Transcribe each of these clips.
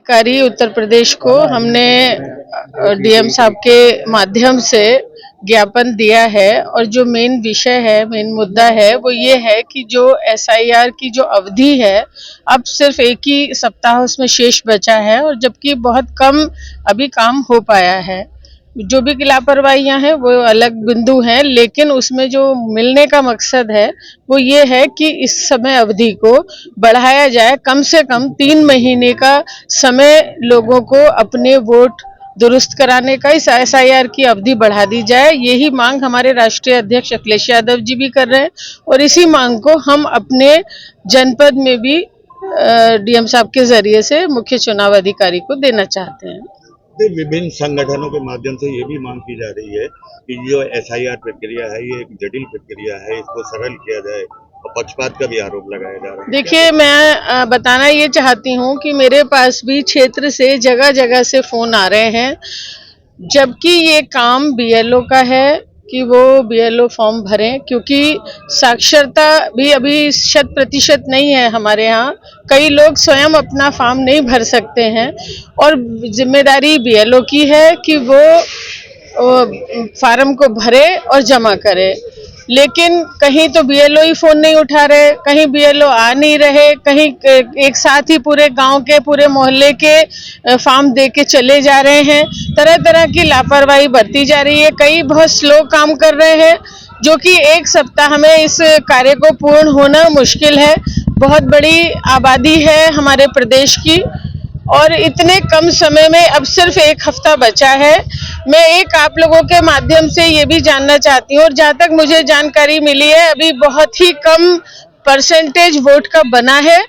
अधिकारी उत्तर प्रदेश को हमने डीएम साहब के माध्यम से ज्ञापन दिया है और जो मेन विषय है, मेन मुद्दा है वो ये है कि जो एसआईआर की जो अवधि है अब सिर्फ एक ही सप्ताह उसमें शेष बचा है और जबकि बहुत कम अभी काम हो पाया है। जो भी लापरवाहियां हैं वो अलग बिंदु हैं, लेकिन उसमें जो मिलने का मकसद है वो ये है कि इस समय अवधि को बढ़ाया जाए, कम से कम 3 महीने का समय लोगों को अपने वोट दुरुस्त कराने का इस एसआईआर की अवधि बढ़ा दी जाए। यही मांग हमारे राष्ट्रीय अध्यक्ष अखिलेश यादव जी भी कर रहे हैं और इसी मांग को हम अपने जनपद में भी डीएम साहब के जरिए से मुख्य चुनाव अधिकारी को देना चाहते हैं। विभिन्न संगठनों के माध्यम से ये भी मांग की जा रही है कि जो एसआईआर प्रक्रिया है ये एक जटिल प्रक्रिया है, इसको सरल किया जाए और पक्षपात का भी आरोप लगाया जा रहा है। देखिए, मैं बताना ये चाहती हूँ कि मेरे पास भी क्षेत्र से जगह जगह से फोन आ रहे हैं, जबकि ये काम बीएलओ का है कि वो बीएलओ फॉर्म भरें, क्योंकि साक्षरता भी अभी 100% नहीं है हमारे यहाँ। कई लोग स्वयं अपना फॉर्म नहीं भर सकते हैं और जिम्मेदारी बीएलओ की है कि वो फार्म को भरे और जमा करे, लेकिन कहीं तो बीएलओ ही फोन नहीं उठा रहे, कहीं बीएलओ आ नहीं रहे, कहीं एक साथ ही पूरे गांव के पूरे मोहल्ले के फॉर्म दे के चले जा रहे हैं। तरह तरह की लापरवाही बरती जा रही है। कई बहुत स्लो काम कर रहे हैं, जो कि एक सप्ताह में इस कार्य को पूर्ण होना मुश्किल है। बहुत बड़ी आबादी है हमारे प्रदेश की और इतने कम समय में अब सिर्फ एक हफ्ता बचा है। मैं एक आप लोगों के माध्यम से ये भी जानना चाहती हूँ, और जहाँ तक मुझे जानकारी मिली है अभी बहुत ही कम परसेंटेज वोट का बना है,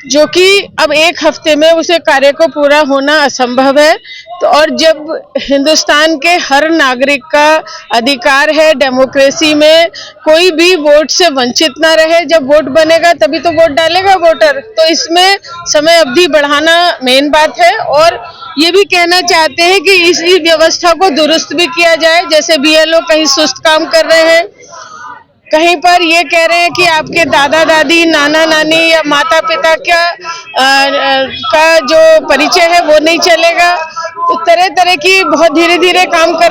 जो कि अब एक हफ्ते में उसे कार्य को पूरा होना असंभव है। तो और जब हिंदुस्तान के हर नागरिक का अधिकार है डेमोक्रेसी में कोई भी वोट से वंचित ना रहे, जब वोट बनेगा तभी तो वोट डालेगा वोटर, तो इसमें समय अवधि बढ़ाना मेन बात है। और ये भी कहना चाहते हैं कि इसी व्यवस्था को दुरुस्त भी किया जाए। जैसे बीएलओ कहीं सुस्त काम कर रहे हैं, कहीं पर ये कह रहे हैं कि आपके दादा दादी, नाना नानी या माता पिता का जो परिचय है वो नहीं चलेगा। तो तरह तरह की बहुत धीरे धीरे काम कर